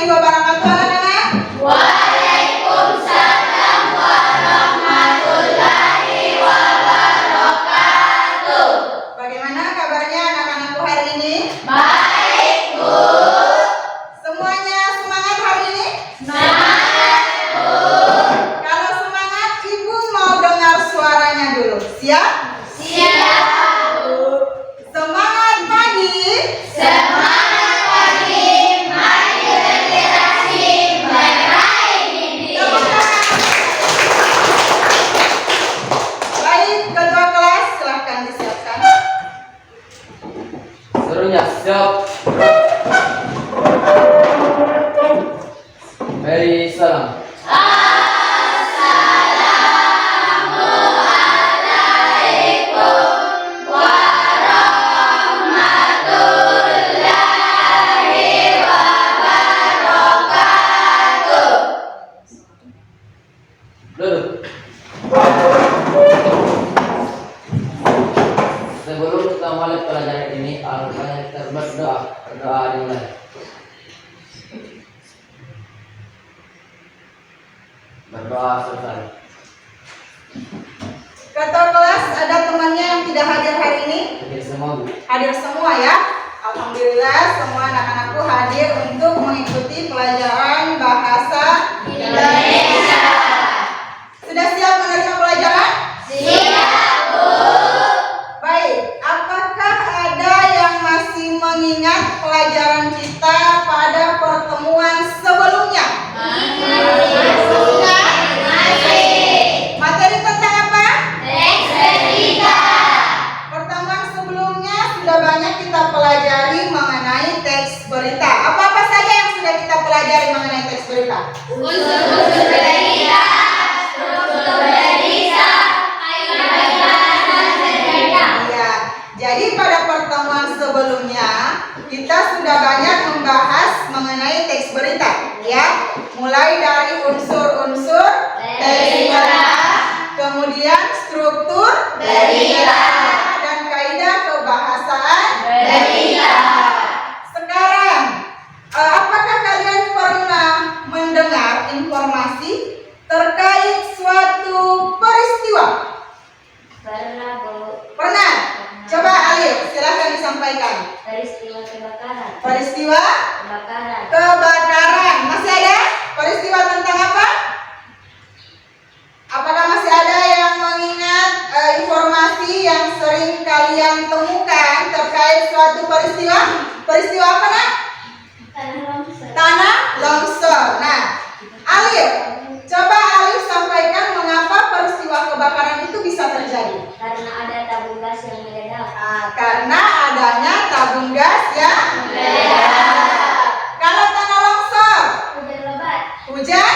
warahmatullahi wabarakatuh, anak-anak. Waalaikumsalam warahmatullahi wabarakatuh. Bagaimana kabarnya anak-anakku hari ini? Baik, Bu. Semuanya semangat hari ini? Semangat, Bu. Kalau semangat, Ibu mau dengar suaranya dulu. Siap? Siap, Bu. Semangat pagi. Semangat pagi, mari berkreasi, meraih mimpi. Baik, ketua kelas silahkan disiapkan. Serunya siap. Mari salam. Assalamualaikum warahmatullahi wabarakatuh. Duduk. Sebelum kita mulai pelajaran ini, alhamdulillah kita berdoa. Berdoa dimulai. Berdoa selesai. Ketua kelas ada temannya yang tidak hadir hari ini? Jadi semua Bu. Hadir semua ya. Alhamdulillah semua anak-anakku hadir untuk mengikuti pelajaran bahasa Indonesia. Sudah siap menerima pelajaran? Siap, Bu. Baik, apakah ada yang masih mengingat pelajaran kita pada pertemuan sebelumnya? Masih. Materi tentang apa? Teks berita. Pertemuan sebelumnya sudah banyak kita pelajari mengenai teks berita. Apa-apa saja yang sudah kita pelajari mengenai teks berita? Unsur-unsur berita, struktur berita, kaidah dan berita. Iya, jadi pada pertemuan sebelumnya kita sudah banyak membahas mengenai teks berita, ya. Mulai dari unsur-unsur teks berita, kemudian struktur Berita. dan kaidah kebahasaan Berita. Sekarang, apakah kalian pernah mendengar informasi terkait suatu peristiwa? Pernah, Bu. Pernah? Coba Alif, silahkan disampaikan. Peristiwa kebakaran. Peristiwa Kebakaran. kebakaran. Masih ada? Peristiwa tentang apa? Apakah masih ada yang mengingat informasi yang sering kalian temukan terkait suatu peristiwa? Peristiwa apa, Nak? Tanah longsor. Tanah longsor. Nah, Alif, coba Alif sampaikan mengapa peristiwa kebakaran itu bisa terjadi. Karena ada tabung gas yang meledak. Karena adanya tabung gas yang Meledak. Kalau tanah longsor, Hujan lebat. hujan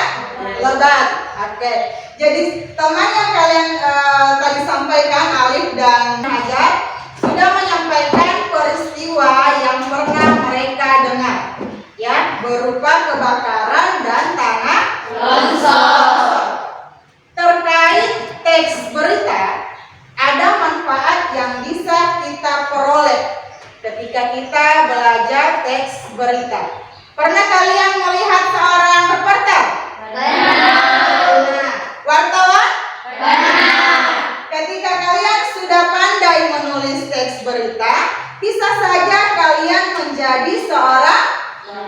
lebat. Oke. Jadi teman yang kalian tadi sampaikan, Alif dan Hajar, sudah menyampaikan peristiwa yang pernah mereka dengar, ya, berupa kebakaran dan tanah Longsor. Terkait teks berita, ada manfaat yang bisa kita peroleh ketika kita belajar teks berita. Pernah kalian melihat seorang reporter? Nah, wartawan? Ketika kalian sudah pandai menulis teks berita, bisa saja kalian menjadi seorang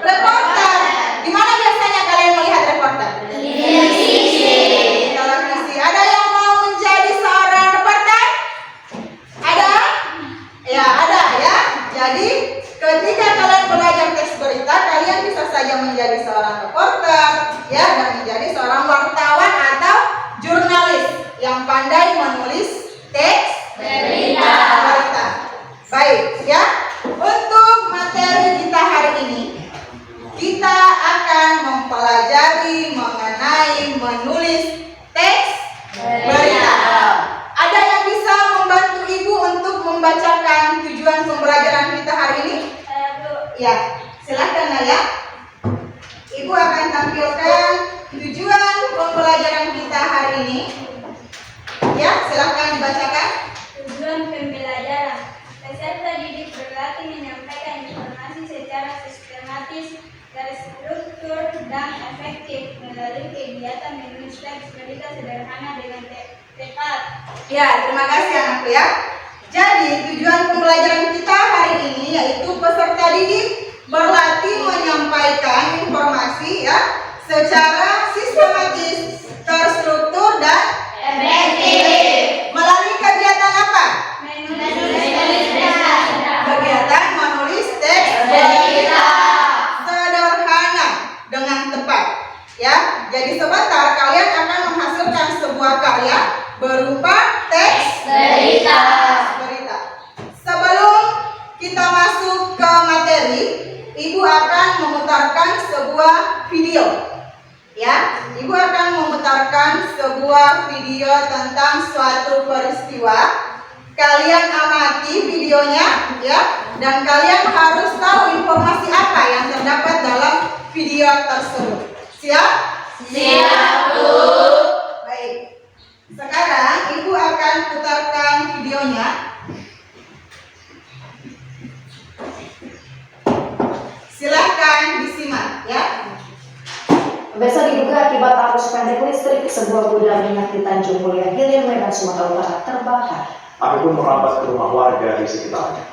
reporter. Di mana biasanya kalian melihat reporter? Di televisi. Ada yang mau menjadi seorang reporter? Ada? Ya, ada ya. Jadi, ketika kalian belajar teks berita, kalian bisa saja menjadi seorang reporter, ya, dan menjadi seorang wartawan atau jurnalis yang pandai menulis teks Berita. Baik, ya. Untuk materi kita hari ini, kita akan mempelajari mengenai menulis teks berita. Ada yang bisa membantu Ibu untuk membacakan tujuan pembelajaran kita hari ini? Ya, silakan Naya. Ibu akan tampilkan tujuan pembelajaran kita hari ini. Ya, silakan dibacakan. Tujuan pembelajaran. Peserta didik berlatih menyampaikan informasi secara sistematis, terstruktur, sedang efektif melalui kegiatan menulis teks berita sederhana dengan tepat. Ya, terima kasih anakku ya. Jadi tujuan pembelajaran kita hari ini yaitu peserta didik berlatih menyampaikan informasi ya secara sistematis, terstruktur dan Efektif. melalui kegiatan apa? Kegiatan menulis teks Berita. sederhana dengan tepat. Ya, jadi sebentar kalian akan menghasilkan sebuah karya berupa teks Berita. berita. Sebelum kita masuk ke materi, Ibu akan memutarkan sebuah video. Ya, Ibu akan memutarkan sebuah video tentang suatu peristiwa. Kalian amati videonya ya, dan kalian harus tahu informasi apa yang terdapat dalam video tersebut. Siap? Siap, Bu. Baik. Sekarang Ibu akan putarkan videonya. Silahkan disimak ya. Pemirsa, diduga akibat arus pendek listrik, sebuah gudang minyak di Tanjung Mulia Hilir, Medan, Sumatera Utara terbakar. Api pun merambat ke rumah warga di sekitarnya.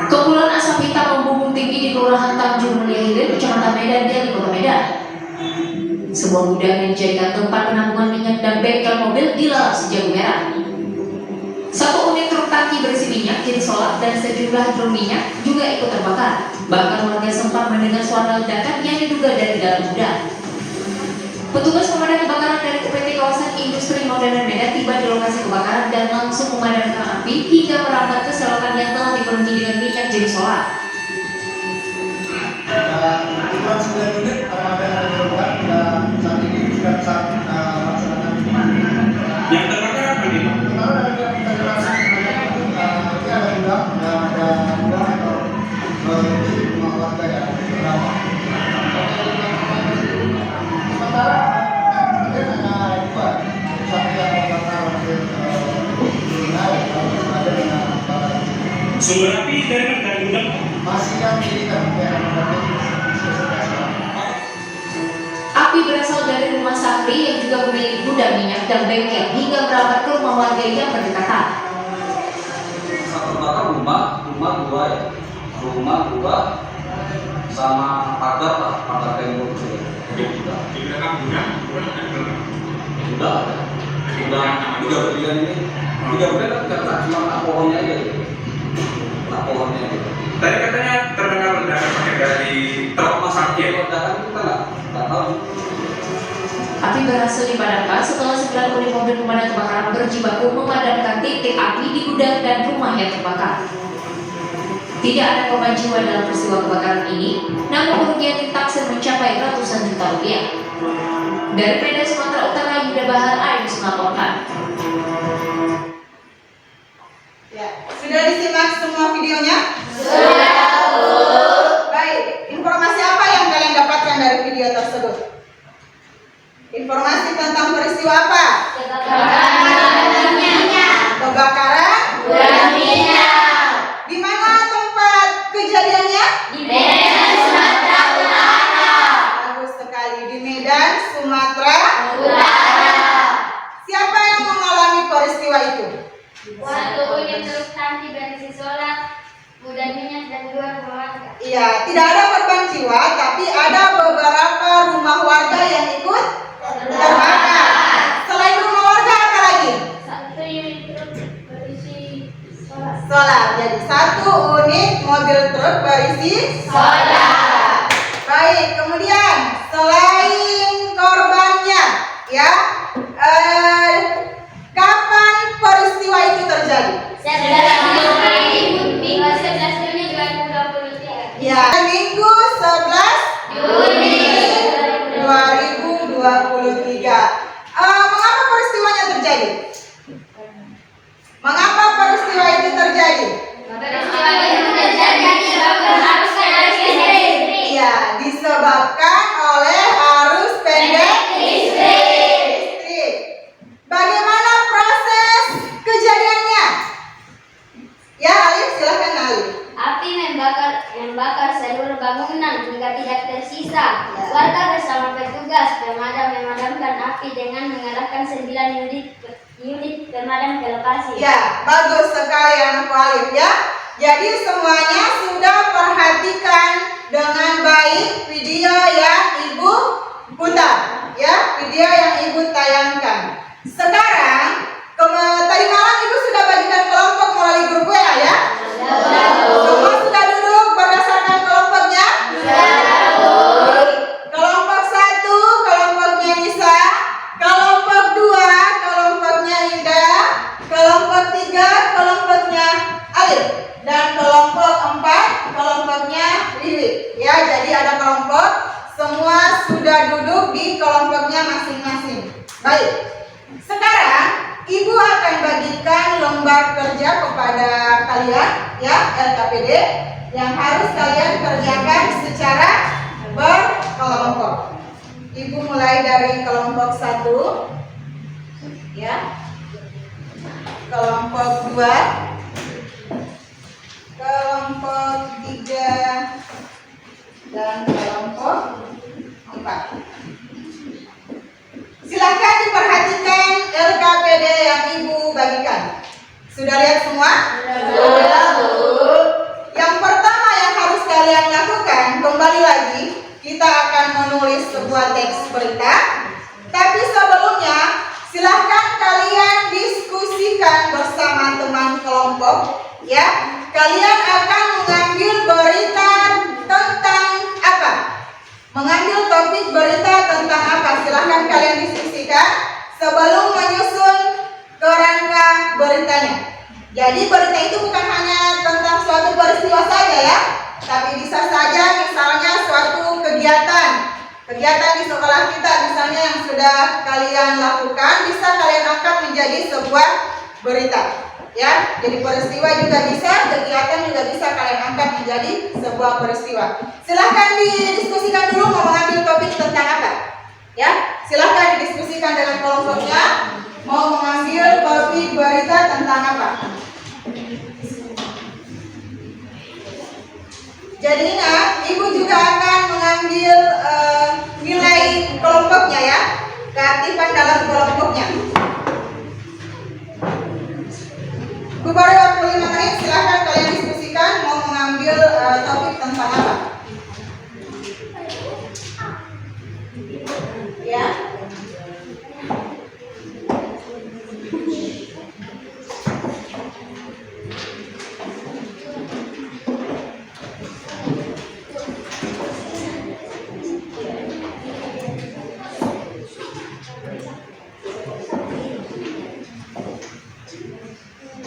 Kepulan asap hitam membumbung tinggi di Kelurahan Tanjung Mulia Hilir, Kecamatan Medan, Deli, Kota Medan. Sebuah gudang yang dijadikan tempat penampungan minyak dan bengkel mobil dilalap sejak merah. Satu unit truk tangki berisi minyak, jenis solar, dan sejumlah drum minyak juga ikut terbakar. Bahkan warga sempat mendengar suara ledakan yang diduga dari dalam gudang. Petugas pemadam kebakaran dari UPT Kawasan Industri Modern Medan tiba di lokasi kebakaran dan langsung memadamkan api hingga merambat ke selokan yang telah dipenuhi dengan minyak jenis solar. Kebetulan 9 unit pemadam ada korban dan saat ini sudah bisa melaksanakan Yang terbakar apa nih? kemarin ada integrasi ini ada gudang dan ada gudang atau rumah warga yang bernama. Sementara mungkin hanya dua, satu yang terbakar mungkin ada dengan Sumber api dari mana? Dari gudang? masih yang militer yang Api berasal dari rumah Sakri yang juga memiliki gudang minyak dan bengkel hingga merambat ke rumah warga yang berdekatan. Satu terbakar rumah dua ya, rumah dua sama pagar lah, pagar tembok itu ya. Di belakang gudang? Udah ada, tiga berlian ini, tiga berlian tapi nggak cuma nak pohonnya aja gitu, nak pohonnya gitu. Tadi katanya terdengar ledakan pakai dari truk masak ya? Ledakan kita nggak tahu. Api berhasil dipadamkan setelah 9 unit mobil pemadam kebakaran berjibaku memadamkan titik api di gudang dan rumah yang terbakar. Tidak ada korban jiwa dalam peristiwa kebakaran ini, namun kerugian ditaksir mencapai ratusan juta rupiah. Dari Medan, Sumatera Utara, Yuda Bahar, Ayus melaporkan. Ya, sudah disimak semua videonya? Sudah, Bu. Baik, informasi apa yang kalian dapatkan dari video tersebut? Informasi tentang peristiwa apa? Kebakaran minyak. Kebakaran? Gudang minyak. Di mana tempat kejadiannya? Di Medan, Sumatera Utara. Bagus sekali, di Medan, Sumatera. Utara. Siapa yang mengalami peristiwa itu? Satu unit truk tangki berisi solar, gudang minyak dan 2 rumah warga. Iya, tidak ada korban jiwa, tapi ada beberapa rumah warga yang ikut terbakar. Selain rumah warga apa lagi? Satu unit truk berisi solar. Solar. Jadi satu unit mobil truk berisi Solar. Baik, kemudian selain korbannya, ya, kapan peristiwa itu terjadi? 11 Juni 2023. Ya, Minggu 11 Juni 2023. Mengapa peristiwanya terjadi? Mengapa peristiwa itu terjadi? Peristiwa itu terjadi disebabkan arus pendek listrik. Iya, disebabkan oleh arus pendek Listrik. listrik. yang membakar seluruh bangunan hingga tidak tersisa. Warga bersama petugas pemadam memadamkan api dengan mengerahkan 9 unit pemadam ke lokasi. Ya, bagus sekali anak Alif ya. Jadi semuanya sudah perhatikan dengan baik video yang Ibu putar, ya, video yang Ibu tayangkan. Sekarang, tadi malam Ibu sudah bagikan kelompok melalui grup WA ya? Semua sudah duduk berdasarkan kelompoknya? Kelompok 1, kelompoknya Nisa. Kelompok 2, kelompoknya Indah. Kelompok 3, kelompoknya Alif. Dan kelompok 4, kelompoknya Wiwi. Ya, jadi ada kelompok. Semua sudah duduk di kelompoknya masing-masing. Baik. Sekarang Ibu akan bagikan lembar kerja kepada kalian, ya, LKPD, yang harus kalian kerjakan secara berkelompok. Ibu mulai dari kelompok 1, ya, kelompok 2, kelompok 3, dan kelompok 4. Silakan diperhatikan LKPD yang Ibu bagikan. Sudah lihat semua? Sudah, Bu. Yang pertama yang harus kalian lakukan, kembali lagi, kita akan menulis sebuah teks berita. Tapi sebelumnya, silahkan kalian diskusikan bersama teman kelompok, ya. Kalian akan mengambil berita tentang apa? Mengambil topik berita tentang apa? Silahkan kalian diskusikan sebelum menyusun kerangka beritanya. Jadi berita itu bukan hanya tentang suatu peristiwa saja ya, tapi bisa saja misalnya suatu kegiatan di sekolah kita misalnya yang sudah kalian lakukan, bisa kalian angkat menjadi sebuah berita. Ya, jadi peristiwa juga bisa, kegiatan juga bisa kalian angkat menjadi sebuah peristiwa. Silahkan didiskusikan dulu mau mengambil topik tentang apa. Ya, silahkan didiskusikan dengan kelompoknya mau mengambil topik berita tentang apa. Jadi ingat, Ibu juga akan mengambil nilai kelompoknya ya, keaktifan dalam kelompoknya. Ibu beri waktu 5 menit, silahkan kalian diskusikan mau mengambil topik tentang apa. Ya.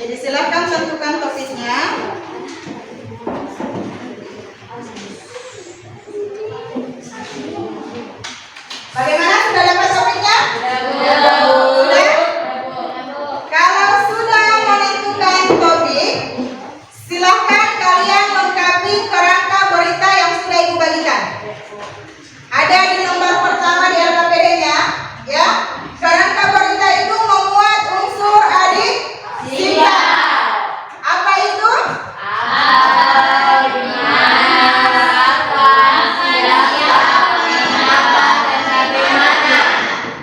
Jadi silakan tentukan topiknya. Bagaimana, sudah dapat topiknya? Sudah? Kalau sudah menentukan topik, silakan kalian lengkapi kerangka berita yang sudah Ibu bagikan. Ada di lembar pertama di LKPD-nya, ya. Kerangka berita itu memuat unsur adik singkat. Apa itu?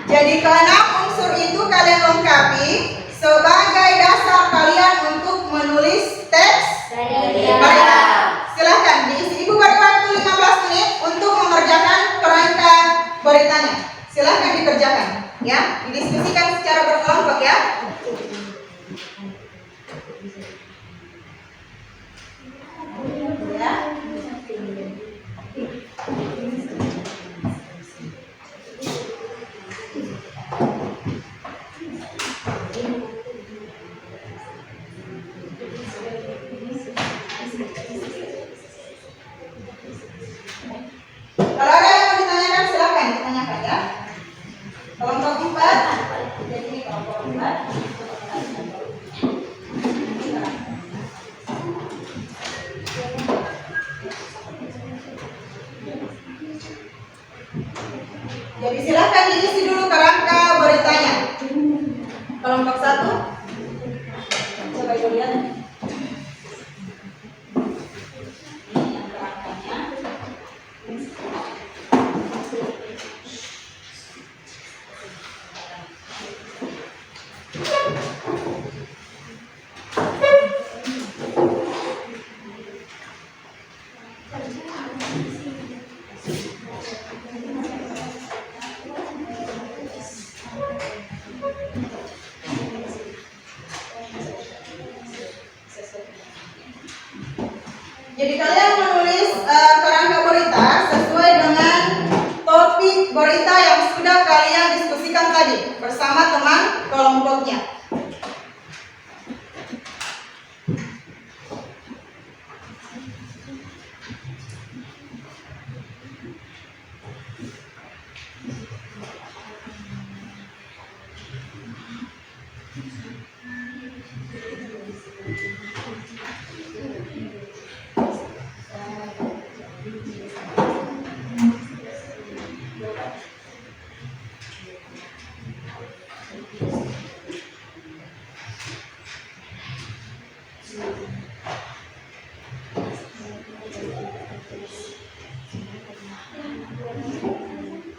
Jadi keenam unsur itu kalian lengkapi sebagai dasar kalian untuk menulis teks berita. Silahkan diisi. Ibu beri waktu 15 menit untuk mengerjakan kerangka beritanya. Silahkan dikerjakan, ya. Didiskusikan secara berkelompok ya. Ya. Kalau ada yang mau ditanyakan silakan ditanyakan ya. Kelompok 4. Jadi ini kelompok 4. Jadi kalian menulis kerangka berita sesuai dengan topik berita yang sudah kalian diskusikan tadi bersama teman kelompoknya.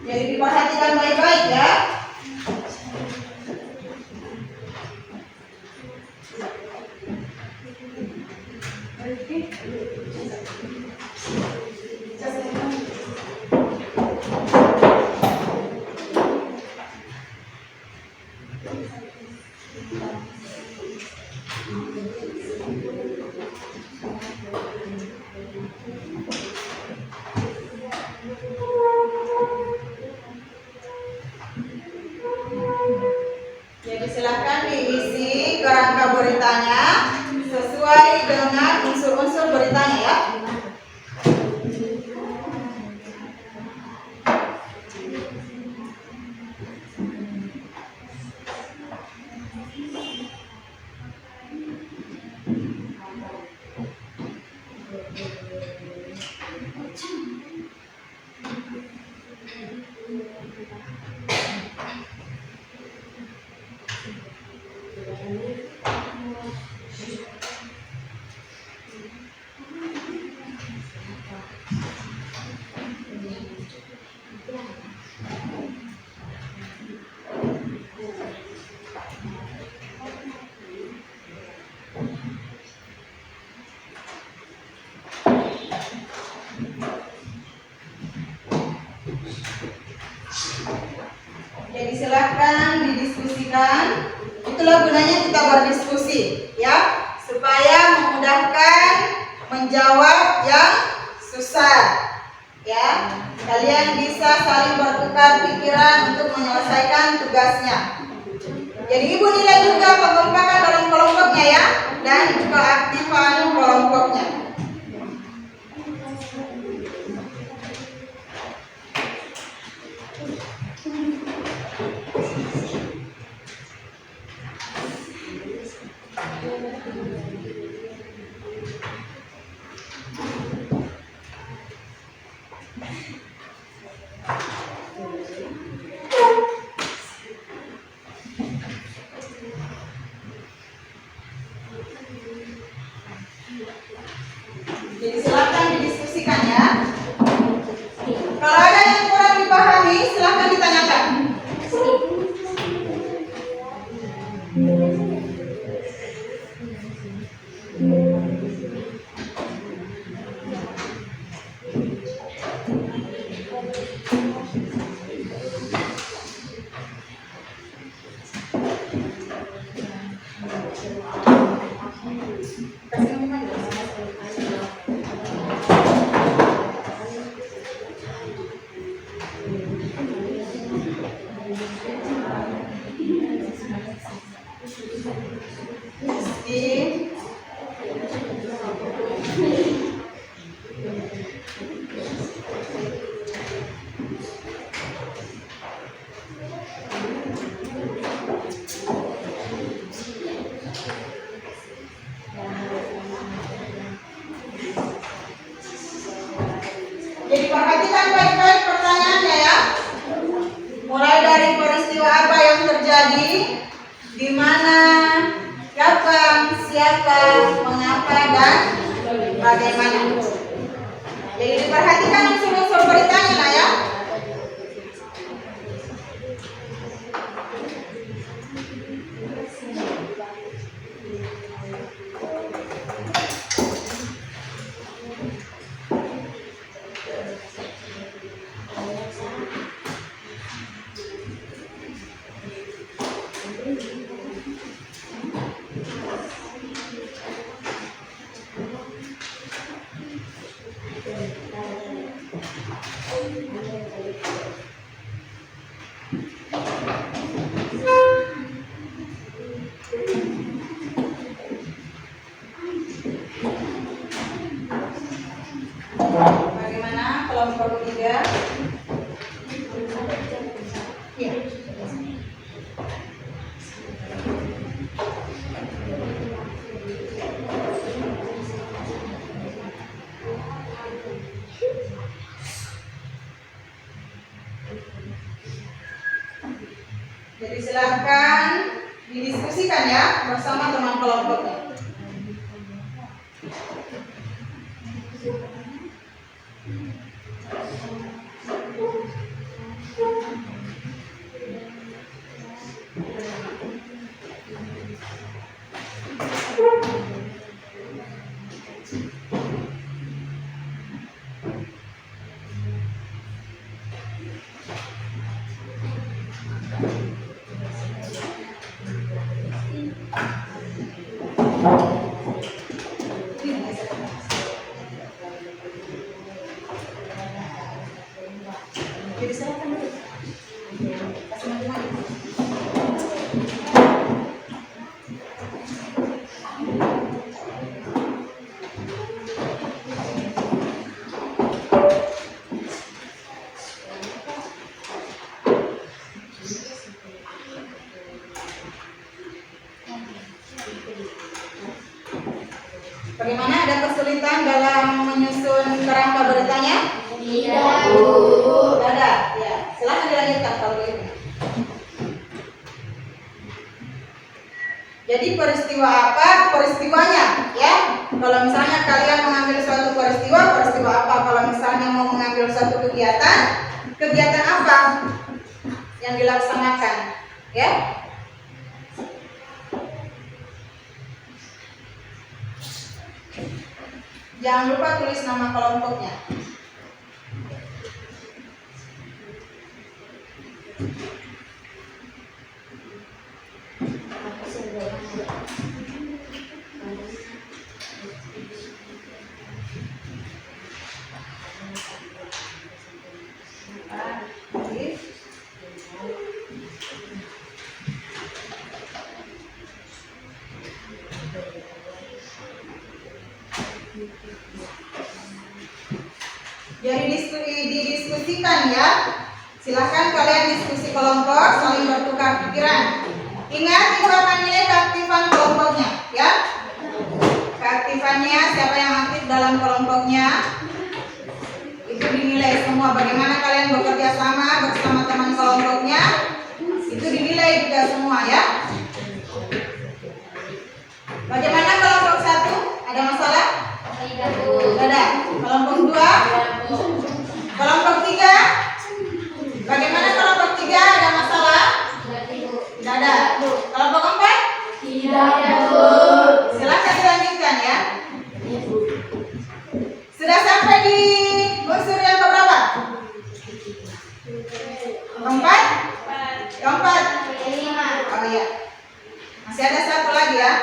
Jadi diperhatikan baik-baik ya. Jadi silakan diisi kerangka beritanya sesuai dengan unsur-unsur beritanya ya. Jadi silakan didiskusikan. Itulah gunanya kita berdiskusi ya, supaya memudahkan menjawab yang susah ya. Kalian bisa saling bertukar pikiran untuk menyelesaikan tugasnya. Jadi ibu nilai juga pengelompakan dalam kelompoknya ya, dan keaktifan kelompoknya. Jadi silakan didiskusikan ya. Kalau ada yang kurang dipahami, silakan ditanyakan. Bagaimana kelompok 3? Ya. Jadi silahkan didiskusikan ya bersama teman kelompoknya. Jadi silahkan dulu. Kasih maju-maju. Bagaimana, ada kesulitan dalam menyusun kerangka beritanya? Tidak, Bu. Tidak ada. Ya, silahkan dilanjutkan kalau begitu. Jadi peristiwa apa? Peristiwanya, ya. Kalau misalnya kalian mengambil suatu peristiwa, peristiwa apa? Kalau misalnya mau mengambil suatu kegiatan, kegiatan apa yang dilaksanakan, ya? Jangan lupa tulis nama kelompoknya. Jadi didiskusikan ya. Silahkan kalian diskusi kelompok, saling bertukar pikiran. Ingat, itu akan nilai keaktifan kelompoknya, ya. Keaktifannya, siapa yang aktif dalam kelompoknya, itu dinilai semua. Bagaimana kalian bekerja sama bersama teman kelompoknya, itu dinilai juga semua, ya. Bagaimana kelompok 1? Ada masalah? tidak, Bu. Ada. Kelompok 2? Kelompok 3? Bagaimana kelompok 3? Ada masalah? Tidak ada. Kelompok 4? Tidak, Bu. Silakan dilanjutkan ya. Sudah sampai di unsur yang keberapa? Keempat? Keempat? Kelima. Oh iya. Masih ada satu lagi ya.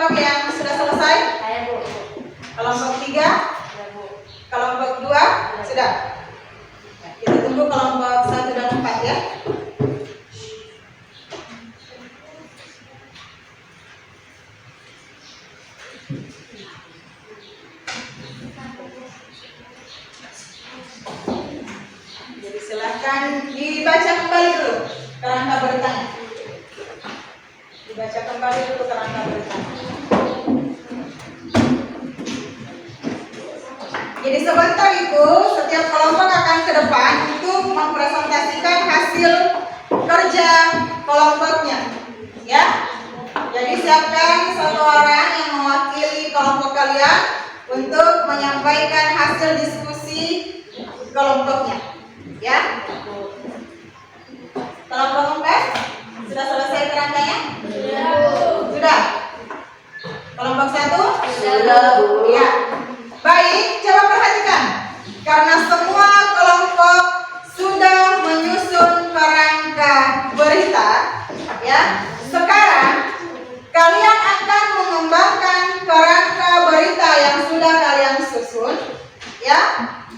kelompok yang sudah selesai? Saya Bu. Kelompok 3, Saya Bu. kelompok 2, sudah. Ya, kita tunggu kelompok 1 dan 4 ya. Jadi silakan dibaca kembali dulu kerangka beritanya. Dibaca kembali dulu kerangka beritanya. Jadi sebentar itu setiap kelompok akan ke depan untuk mempresentasikan hasil kerja kelompoknya, ya. Jadi siapkan satu orang yang mewakili kelompok kalian untuk menyampaikan hasil diskusi kelompoknya, ya. Kelompok 4 sudah selesai kerangkanya? Sudah. Kelompok 1? Sudah, Bu. Ya. Baik, coba perhatikan. Karena semua kelompok sudah menyusun kerangka berita, ya. Sekarang kalian akan mengembangkan kerangka berita yang sudah kalian susun, ya,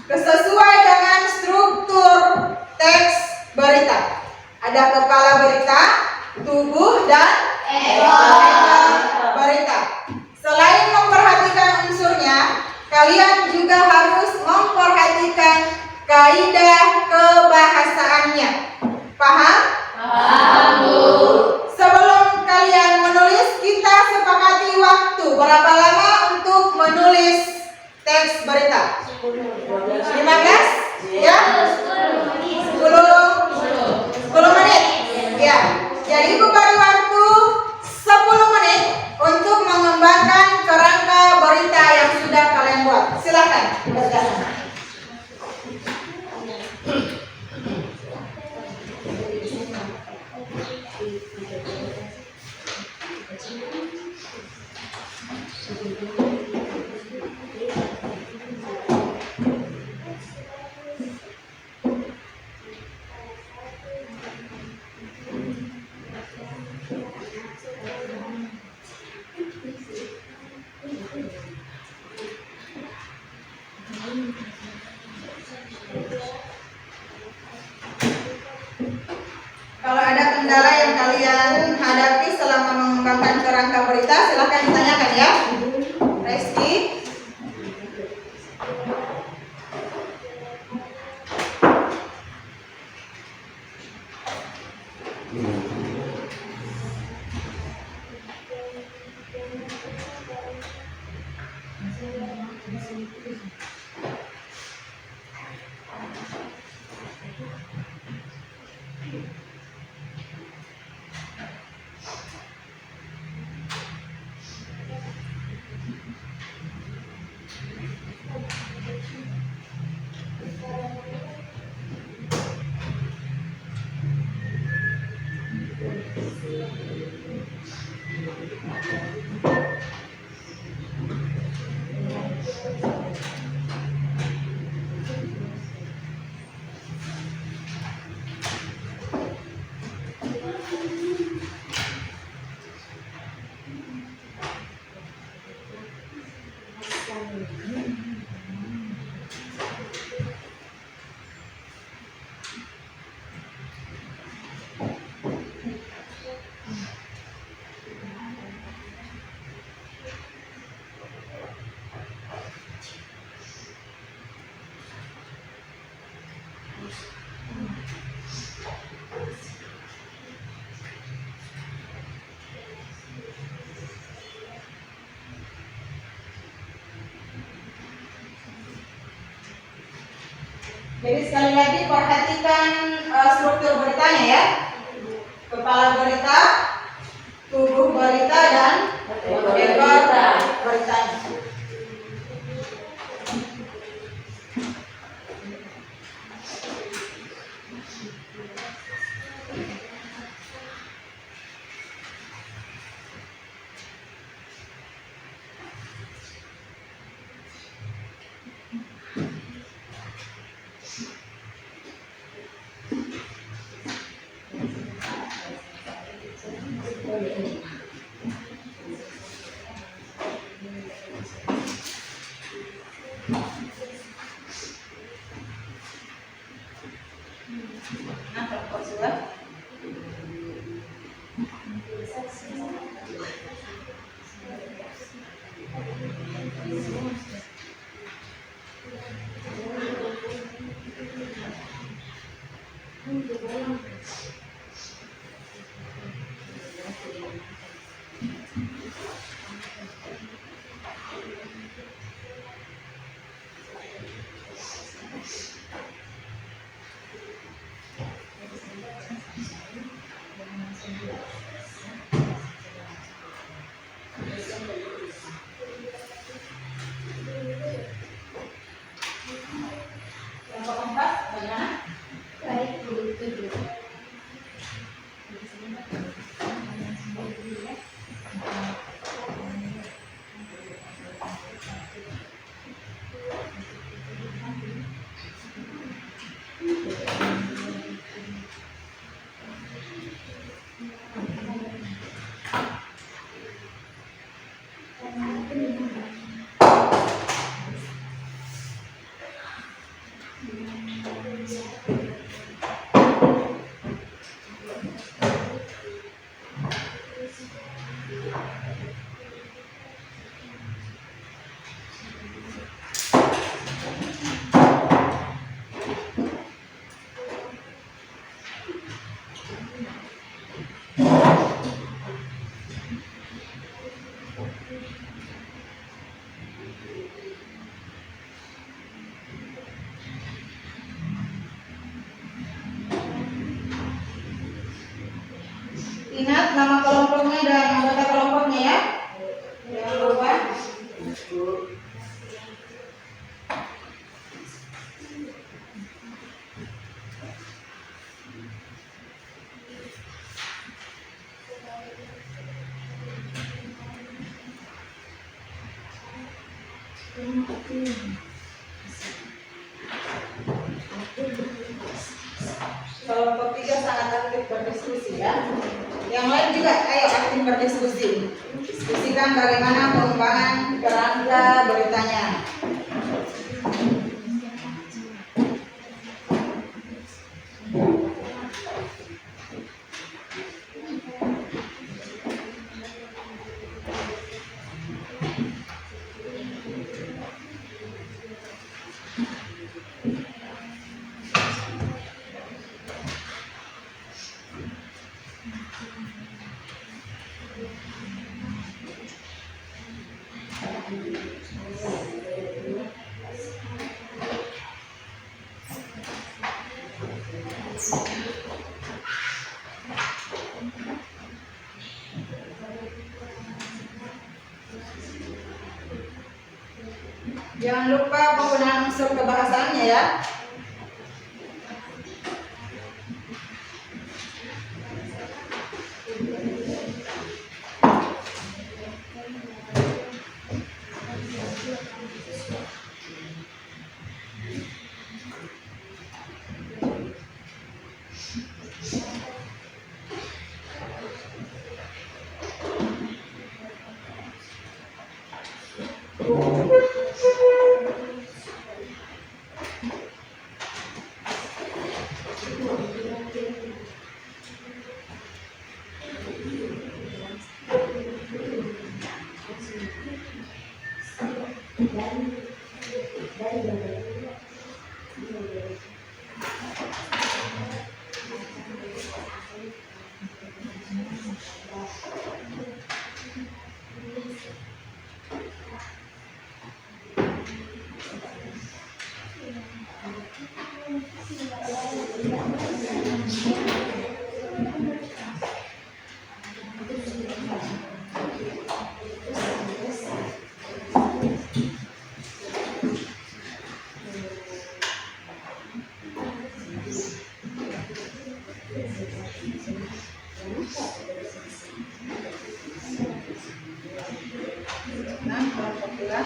sesuai dengan struktur teks berita. Ada kepala berita, tubuh, dan ekor berita. Selain memperhatikan unsurnya, kalian juga harus memperhatikan kaidah kebahasaannya. Paham? Paham, Bu. Sebelum kalian menulis, kita sepakati waktu berapa lama untuk menulis teks berita? 15? Ya? 10 menit. Ya. Jadi Ibu beri waktu 10 menit untuk mengembangkan kerangka berita yang sudah kalian buat. Silakan dikerjakan. Kalau ada kendala yang kalian hadapi selama mengembangkan kerangka berita, silakan ditanyakan ya. Reski. Jadi sekali lagi perhatikan struktur beritanya ya. Kepala berita, tubuh berita, dan ekor beritanya. Kelompok 4 bagaimana? Baik, tujuh. Ingat nama kelompoknya dan anggota kelompoknya ya. Jangan lupa. Kelompok 3 sangat aktif berdiskusi ya. Yang lain juga ayo aktif berdiskusi. Diskusikan bagaimana pengembangan kerangka beritanya. Jangan lupa penggunaan unsur kebahasaannya ya. Kelompok 3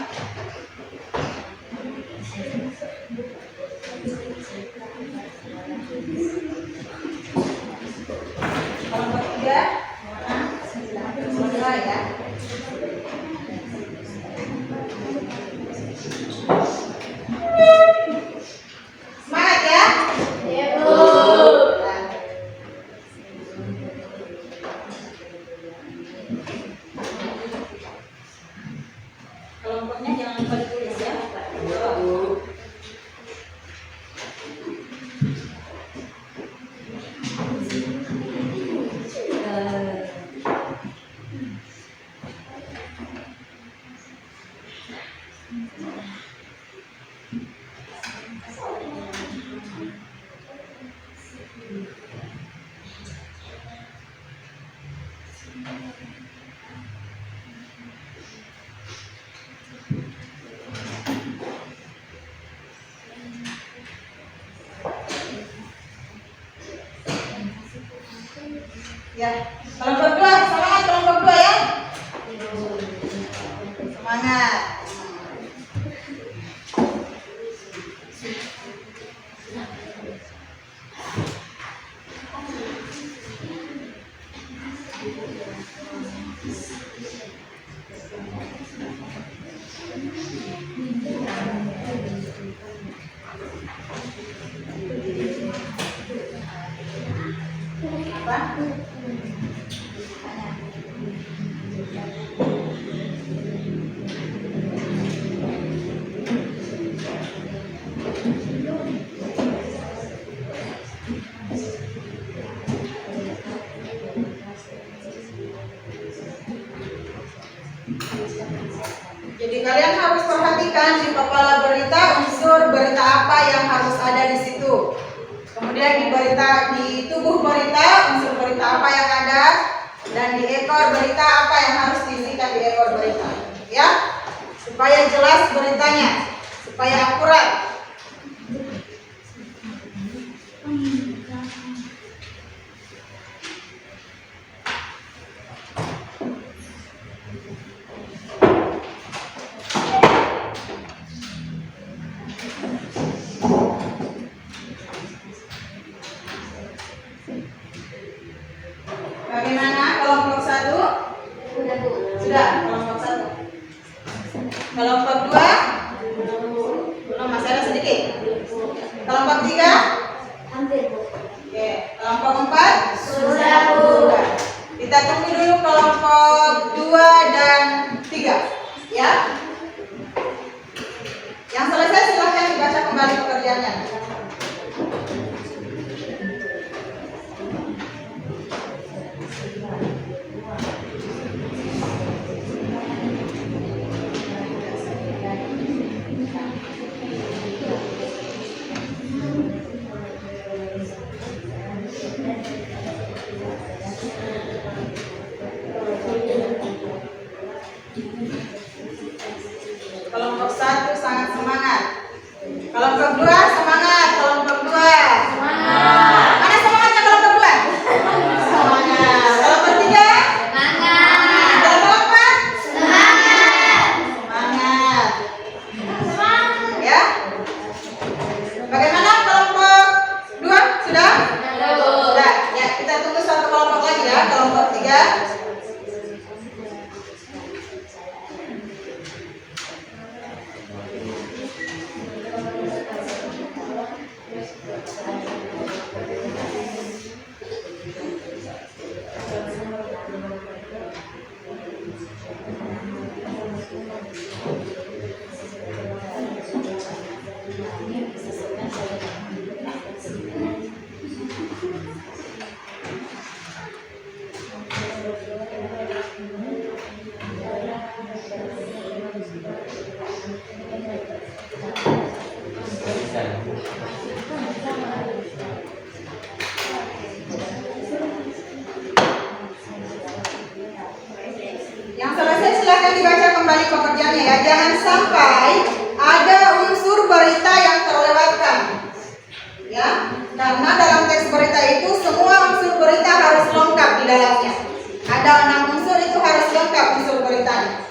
mulai ya. Semangat ya. Ya, kelompok 2, semangat kelompok 2 ya. Semangat. Apa? Jadi kalian harus perhatikan di kepala berita unsur berita apa yang harus ada di situ. Kemudian di tubuh berita unsur berita apa yang ada, dan di ekor berita apa yang harus diisikan di ekor berita. Ya, supaya jelas beritanya, supaya akurat. Bagaimana kelompok 1? Udah Bu. Sudah, kelompok 1. Kelompok 2? Belum, masih ada sedikit. Kelompok 3? Hampir Bu. Oke, kelompok 4? Sudah Bu. Sudah. Kita tunggu dulu kelompok 2 dan 3. Ya. Yang selesai silahkan dibaca kembali pekerjaannya. Kelompok 1 sangat semangat. Kelompok 2 semangat. Kelompok 2 semangat. Mana semangatnya kelompok 2? Semangat. Kelompok 3? Semangat. Kelompok 4? Semangat. Semangat. Semangat. Ya. Bagaimana kelompok 2? Sudah? Sudah. Ya, kita tunggu satu kelompok lagi ya, kelompok 3. Yang selesai silahkan dibaca kembali pekerjaannya ya. Jangan sampai ada unsur berita yang terlewatkan. Ya, karena dalam teks berita itu semua unsur berita harus lengkap di dalamnya. Ada 6 unsur, itu harus lengkap unsur beritanya.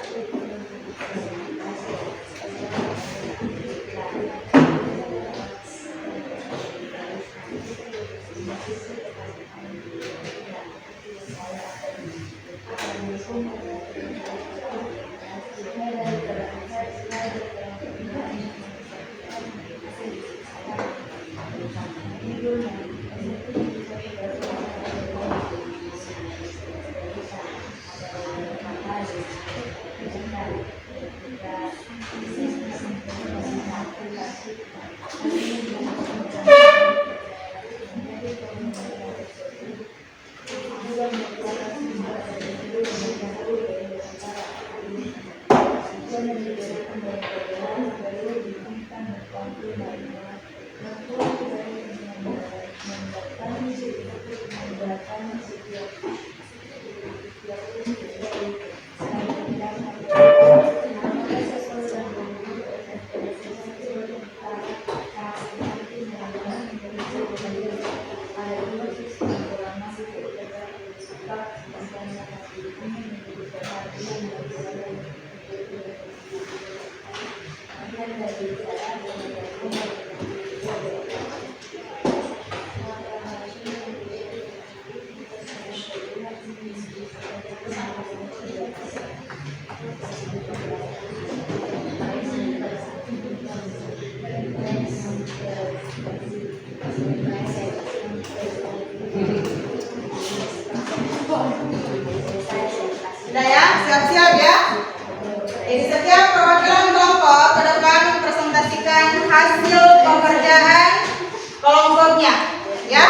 Sudah ya, siap-siap ya. Jadi setiap perwakilan kelompok ke depan mempresentasikan hasil pekerjaan kelompoknya, ya.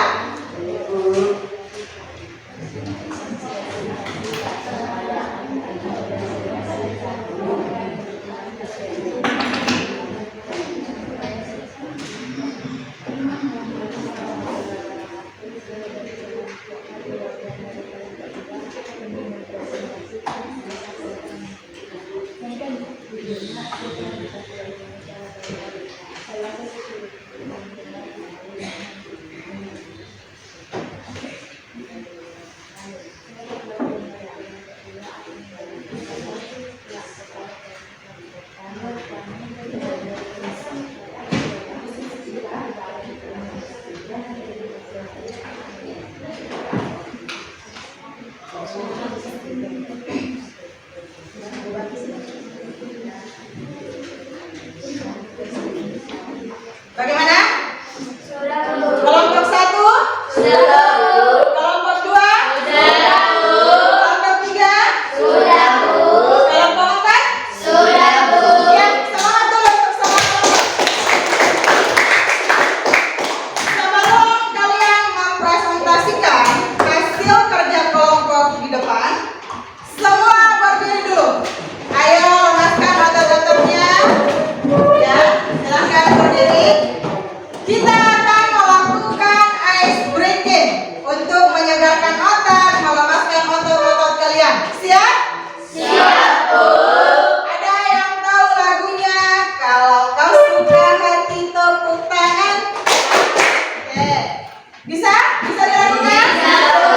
Bagaimana? Kelompok 1? Kelompok 2? Kelompok 3? Kelompok 4? Ya, semangat dulu untuk semua kelompok. Sebelum kalian mempresentasikan hasil kerja kelompok di depan, semua berdiri dulu. Ayo lemaskan otot-ototnya. Ya, silahkan berdiri. Kita akan melakukan ice breaking untuk menyegarkan otak, melemaskan otot-otot kalian. Siap? Siap, Bu. Ada yang tahu lagunya? Kalau kau suka hati tepuk tangan. Oke. Bisa? Bisa dilakukan? Bisa, Bu.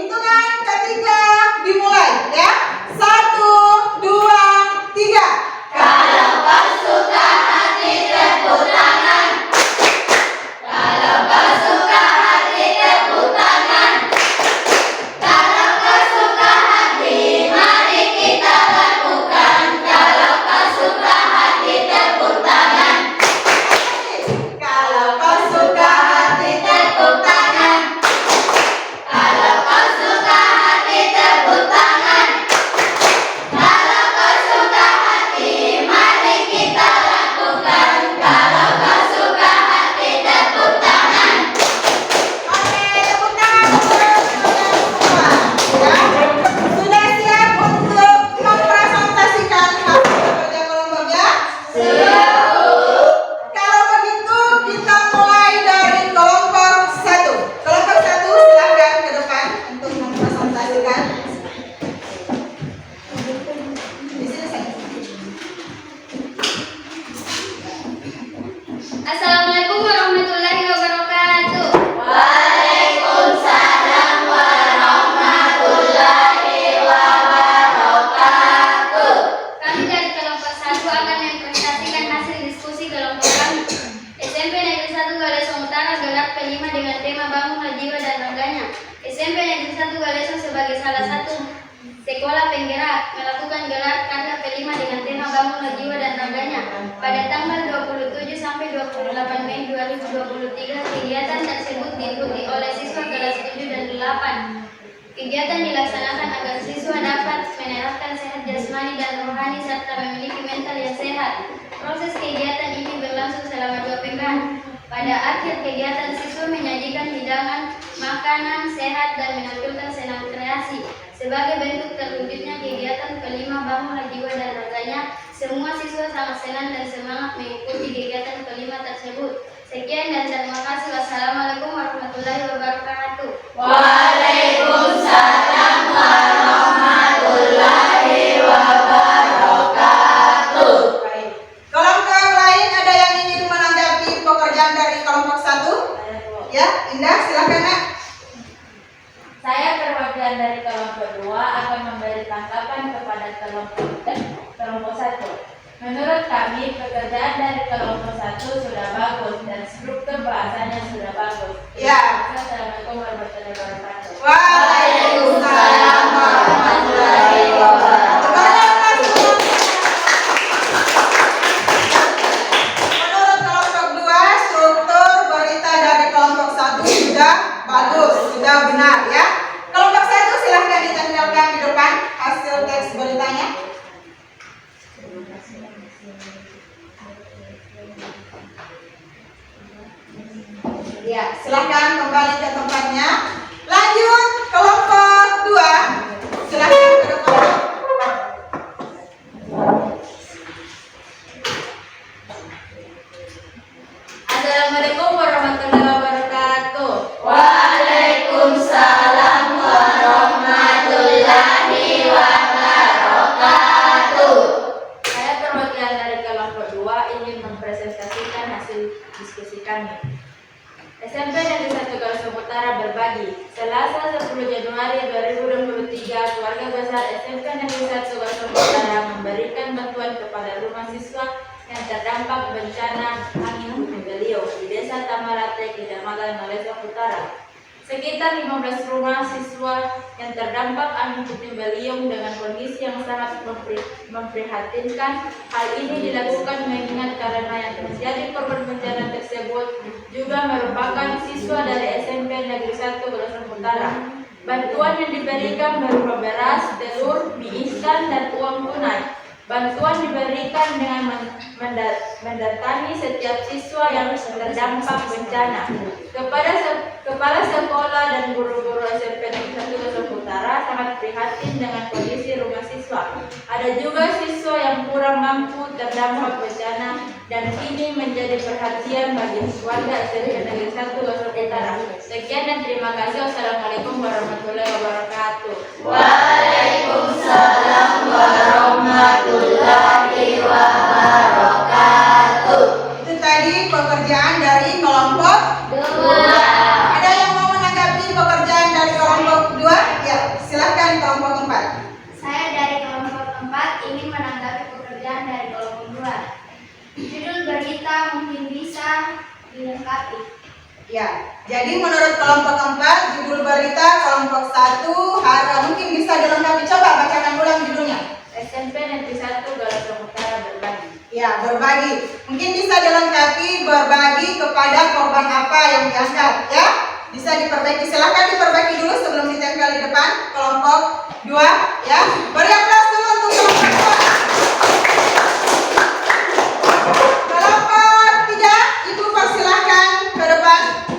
Hitungan ketiga dimulai ya. 1, 2, 3. Kalau kau suka hati tepuk tangan. Kalau kau suka hati tepuk tangan. Kalau kau suka hati, mari kita lakukan. Kalau kau suka hati tepuk tangan. Kalau kau suka hati tepuk tangan. Kalau kau suka hati tepuk tangan. Kalau kau suka hati, mari kita lakukan. Kalau kau suka hati tepuk tangan. Oke, tepuk tangan untuk semua. Ya, sudah siap untuk mempresentasikan hasil kerja kelompoknya? Siap. Kalau begitu kita mulai dari kelompok 1. Kelompok 1 silahkan ke depan untuk mempresentasikan. Di sini saja. Assalamualaikum warahmatullahi wabarakatuh. Waalaikumsalam warahmatullahi wabarakatuh. Kami dari kelompok 1 akan mempresentasikan hasil diskusi kelompok kami. SMP Negeri 1 Galesong Utara gelar kelima dengan tema Bangunlah Jiwa dan Raganya. SMP Negeri 1 Galesong sebagai salah satu sekolah penggerak melakukan gelar karya kelima dengan tema Bangunlah Jiwa dan Raganya. Pada tanggal 27 sampai 28 Mei 2023 kegiatan tersebut diikuti oleh siswa kelas 7 dan 8. Kegiatan dilaksanakan agar siswa dapat menerapkan sehat jasmani dan rohani serta memiliki mental yang sehat. Proses kegiatan ini berlangsung selama 2 pekan. Pada akhir kegiatan, siswa menyajikan hidangan makanan sehat dan menampilkan senam kreasi. Sebagai bentuk terwujudnya kegiatan kelima Bangunlah Jiwa dan Raganya, semua siswa sangat senang dan semangat mengikuti kegiatan kelima tersebut. Sekian dan terima kasih. Wassalamualaikum warahmatullahi wabarakatuh. Waalaikumsalam warahmatullahi wabarakatuh. Baik. Kelompok lain ada yang ingin menanggapi pekerjaan dari kelompok 1? Ya, Indah, silakan Nak. Saya perwakilan dari kelompok 2 akan memberi tanggapan kelompok 1. Menurut kami, pekerjaan dari kelompok 1 sudah bagus dan struktur bahasanya sudah bagus. Ya. Assalamualaikum warahmatullahi wabarakatuh. Waalaikumsalam warahmatullahi wabarakatuh. Menurut kelompok 2, struktur berita dari kelompok 1 sudah bagus, sudah benar ya. Kelompok 1 silahkan ditempelkan di depan hasil teks beritanya. Ya, silahkan kembali ke tempatnya. Lanjut kelompok 2. Silahkan ke depan. Assalamualaikum warahmatullahi wabarakatuh. Waalaikumsalam warahmatullahi wabarakatuh. Saya perwakilan dari kelompok 2 ingin mempresentasikan hasil diskusi kami. SMP Negeri 1 Galuh Utara berbagi. Selasa 10 Januari 2023, keluarga besar SMP Negeri 1 Galuh Utara memberikan bantuan kepada rumah siswa yang terdampak bencana angin puting beliung di Desa Tamarate, Kecamatan Galuh Utara. Sekitar 15 rumah siswa yang terdampak angin puting beliung dengan kondisi yang sangat memprihatinkan. Hal ini dilakukan mengingat karena yang terjadi korban bencana tersebut juga merupakan siswa dari SMP Negeri 1 Galuh Utara. Bantuan yang diberikan berupa beras, telur, mie instan, dan uang tunai. Bantuan diberikan dengan mendatangi setiap siswa yang terdampak bencana. Kepada kepala sekolah dan guru-guru SMP Negeri 1 Galuh Utara sangat prihatin dengan kondisi rumah siswa. Ada juga siswa yang kurang mampu terdampak bencana dan ini menjadi perhatian bagi warga SMP Negeri 1 Galuh Utara. Sekian dan terima kasih. Wassalamualaikum warahmatullahi wabarakatuh. Waalaikumsalam warahmatullahi wabarakatuh. Itu tadi pekerjaan dari kelompok 2. Ada yang mau menanggapi pekerjaan dari kelompok 2? Ya, silakan kelompok 4. Saya dari kelompok 4 ingin menanggapi pekerjaan dari kelompok 2. Judul berita mungkin bisa dilengkapi. Ya, jadi menurut kelompok 4 judul berita kelompok 1 mungkin bisa dilengkapi. Coba bacakan ulang judulnya. SMP Negeri 1 Galuh Utara berbagi. Ya, berbagi. Mungkin bisa dilengkapi berbagi kepada korban apa yang diangkat ya. Bisa diperbaiki. Silakan diperbaiki dulu sebelum ditempel di depan kelompok 2 ya. Beri aplaus dulu untuk kelompok 2. Kelompok 3, Ibu persilahkan ke depan.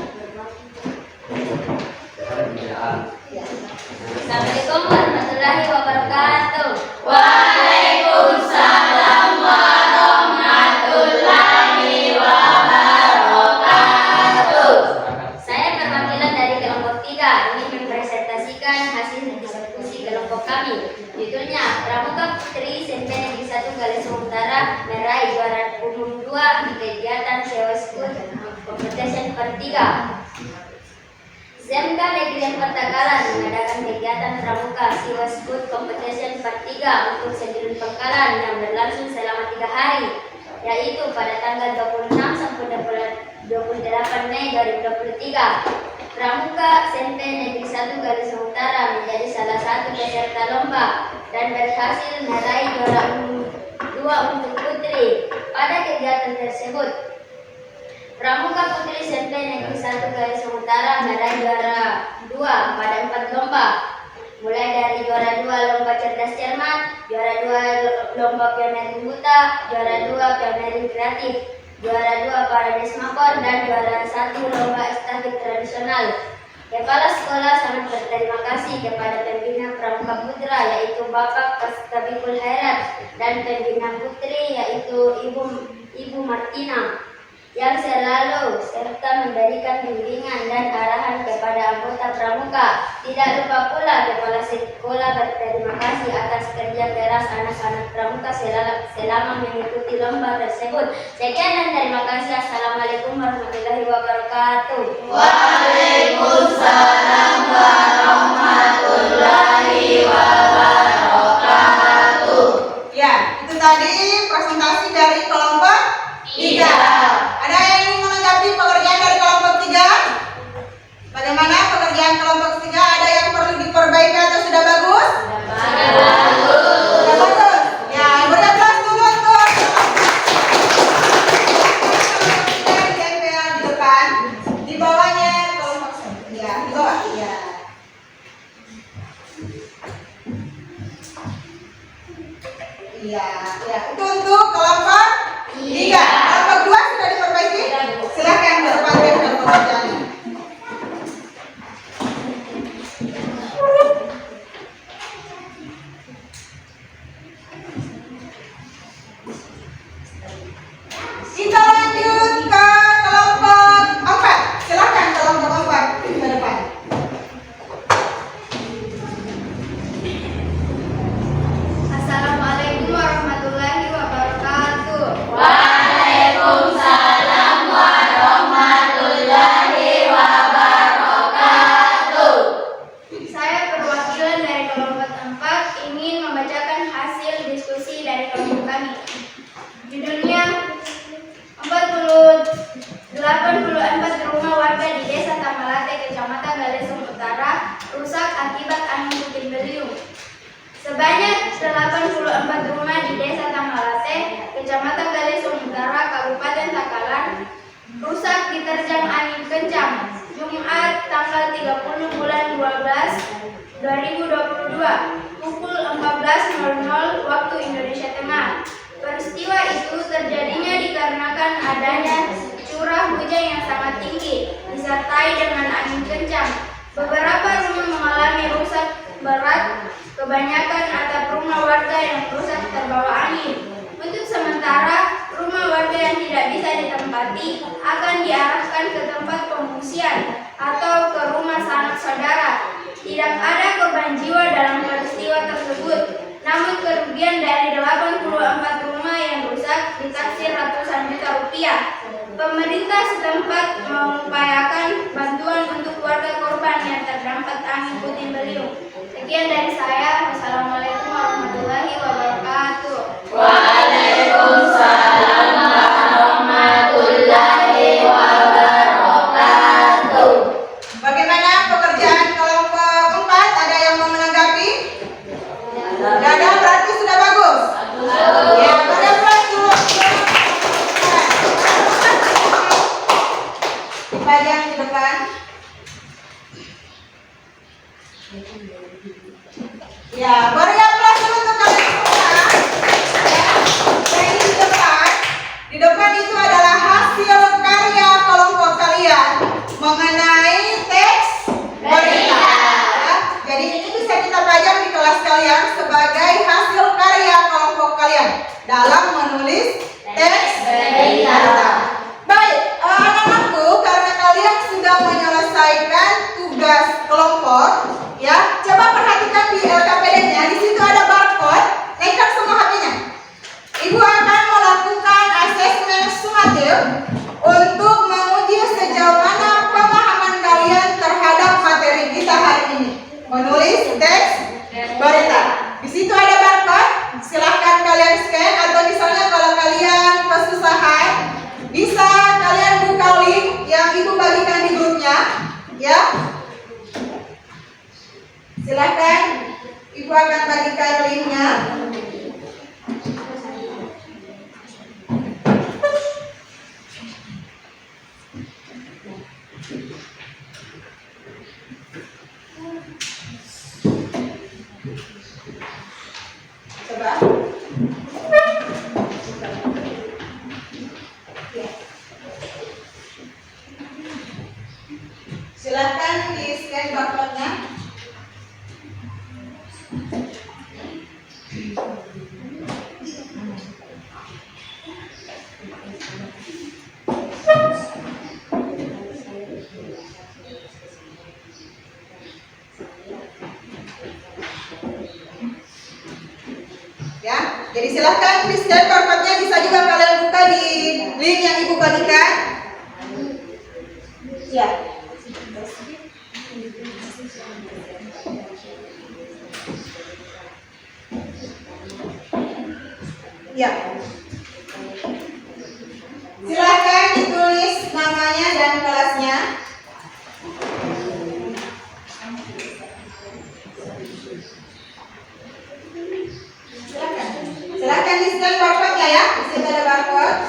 Assalamualaikum warahmatullahi wabarakatuh. Waalaikumsalam warahmatullahi wabarakatuh. Saya perwakilan dari kelompok 3 ingin mempresentasikan hasil diskusi kelompok kami. Judulnya Pramuka Putri SMP Negeri 1 Galuh Utara meraih juara umum 2 di kegiatan Sewa School Competition per 3. SMK Negeri 4 Takalan mengadakan kegiatan Pramuka Siwa School Competition Part 3 untuk Sendiran Pangkalan yang berlangsung selama 3 hari, yaitu pada tanggal 26 sampai 28 Mei 2023. Pramuka SMP Negeri 1 Galuh Utara menjadi salah satu peserta lomba dan berhasil meraih juara umum 2 untuk putri. Pada kegiatan tersebut, Pramuka Putri SMP Negeri 1 Galuh Utara meraih juara 2 pada 4 lomba, mulai dari juara 2 lomba cerdas cermat, juara 2 lomba pioneering buta, juara 2 pioneering kreatif, juara 2 parades makor, dan juara 1 lomba estafet tradisional. Kepala sekolah sangat berterima kasih kepada pembina Pramuka Putra yaitu Bapak Kastabikul Hairat dan pembina putri yaitu Ibu Martina yang selalu serta memberikan bimbingan dan arahan kepada anggota Pramuka. Tidak lupa pula kepala sekolah berterima kasih atas kerja keras anak-anak Pramuka selama mengikuti lomba tersebut. Sekian dan terima kasih. Assalamualaikum warahmatullahi wabarakatuh. Waalaikumsalam warahmatullahi wabarakatuh. tadi presentasi dari kelompok 3. Ada yang ingin menanggapi pekerjaan dari kelompok 3? Bagaimana pekerjaan kelompok 3? Ada yang perlu diperbaiki atau sudah bagus? Sudah bagus. Ya, beri aplaus dulu untuk SMP yang di depan. Di bawahnya kelompok 1. Ya, di bawah. Ya. Iya, ya. Itu untuk kelompok 3. Kelompok 2 sudah diperbaiki? Silakan ke depan dengan pekerjaannya. Kita lanjut ke kelompok 4. Silakan kelompok 4 ke depan. Assalamualaikum warahmatullahi wabarakatuh. Waalaikumsalam warahmatullahi wabarakatuh. Saya perwakilan dari kelompok 4 ingin membacakan hasil diskusi dari kelompok kami. Judulnya 84 rumah warga di Desa Tamalate, Kecamatan Galesung Utara rusak akibat angin puting beliung. Sebanyak 84 rumah di Desa Tamalate, Kecamatan Galesung Utara, Kabupaten Takalar rusak diterjang angin kencang Jumat tanggal 30 bulan 12 2022 pukul 14.00 waktu Indonesia Tengah. Peristiwa itu terjadinya dikarenakan adanya curah hujan yang sangat tinggi disertai dengan angin kencang. Beberapa rumah mengalami rusak berat, kebanyakan atap rumah warga yang rusak terbawa angin. Untuk sementara, rumah warga yang tidak bisa ditempati akan diarahkan ke tempat pengungsian atau ke rumah sanak saudara. Tidak ada korban jiwa dalam peristiwa tersebut, namun kerugian dari 84 rumah yang rusak ditaksir ratusan juta rupiah. Pemerintah setempat mengupayakan bantuan untuk warga korban yang terdampak angin puting beliung. Sekian dari saya. Wassalamualaikum warahmatullahi wabarakatuh. Waalaikumsalam warahmatullahi wabarakatuh. Bagaimana pekerjaan kelompok 4? Ada yang mau menanggapi? Tidak ada, berarti sudah bagus. Ya, beri aplaus dulu. Dipajang di depan. Ya, beri aplaus dulu untuk kalian semua. Ya, yang di depan. Di depan itu adalah hasil karya kelompok kalian mengenai teks berita. Ya, jadi ini bisa kita pajang di kelas kalian sebagai hasil karya kelompok kalian dalam menulis teks berita. Baik, anak-anakku, karena kalian sudah menyelesaikan tugas kelompok, ya, coba perhatikan di LKPD-nya. Di situ ada barcode. Naikkan semua HP-nya. Ibu akan melakukan asesmen sumatif untuk menguji sejauh mana pemahaman kalian terhadap materi kita hari ini, menulis teks berita. Di situ ada barcode. Silahkan kalian scan, atau misalnya kalau kalian kesusahan, bisa kalian buka link yang ibu bagikan di grupnya, ya. Silahkan, ibu akan bagikan linknya. Coba. Ya. Silahkan di scan barcode-nya. Ya, jadi silahkan di scan barcode-nya, bisa juga kalian buka di link yang ibu bagikan. Ya. Ya. Silakan ditulis namanya dan kelasnya. Silakan di scan barcode ya. Di situ ada barcode.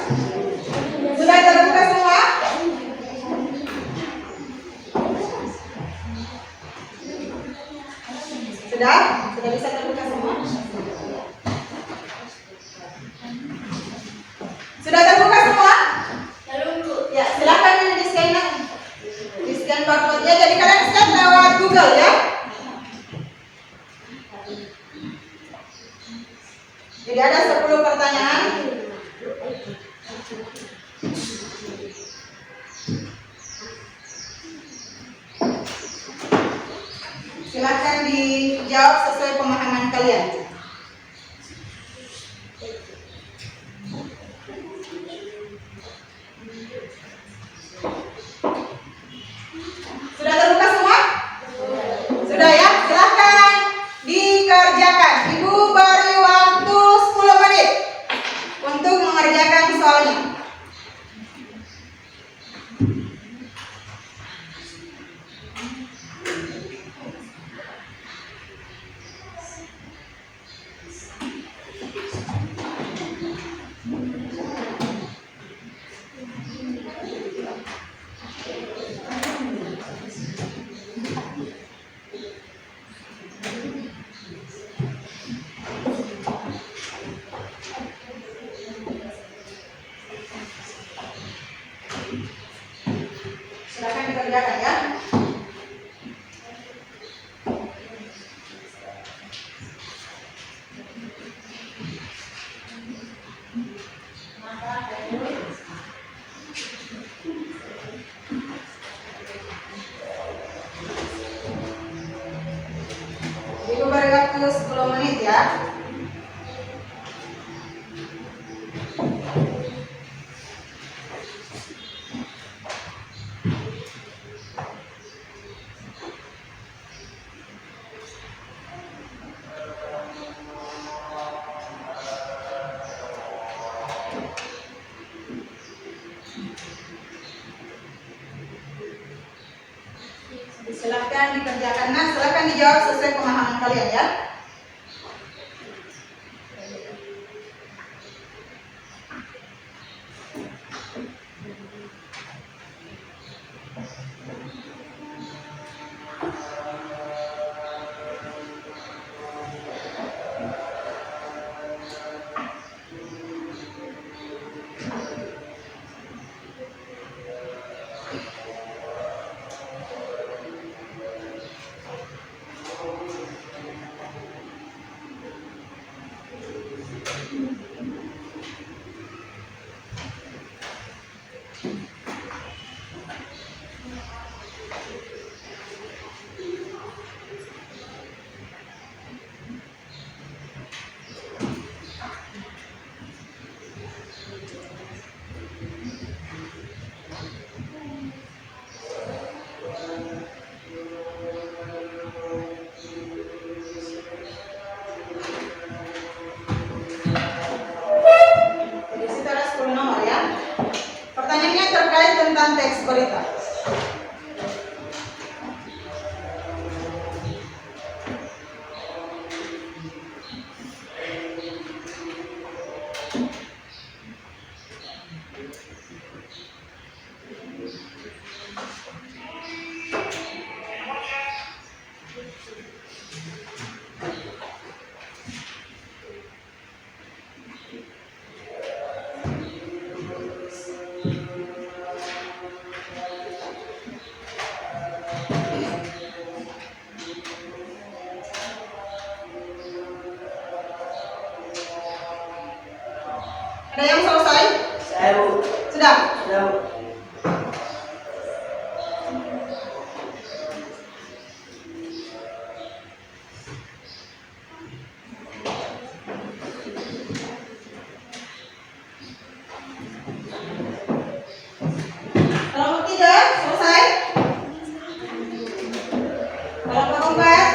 Sudah terbuka semua? Sudah? Sudah bisa terbuka semua? Sudah terbuka semua? Ya, silakan ini di scan. Di scan barcode-nya. Jadi kalian scan lewat Google ya. Jadi ada 10 pertanyaan. Silakan dijawab sesuai pemahaman kalian. Sudah terbuka semua? Sudah ya? Silakan dikerjakan. Ibu beri waktu 10 menit untuk mengerjakan soalnya. Silakan dikerjakan ya. Ibu beri waktu 10 menit ya. Silakan dikerjakan. Nah, silakan dijawab sesuai pemahaman kalian ya. Di situ ada 10 nomor ya. Pertanyaannya terkait tentang teks berita. Ada yang selesai? Saya Bu. Sudah? Sudah Bu. Kalau tidak, selesai? Kalau keempat?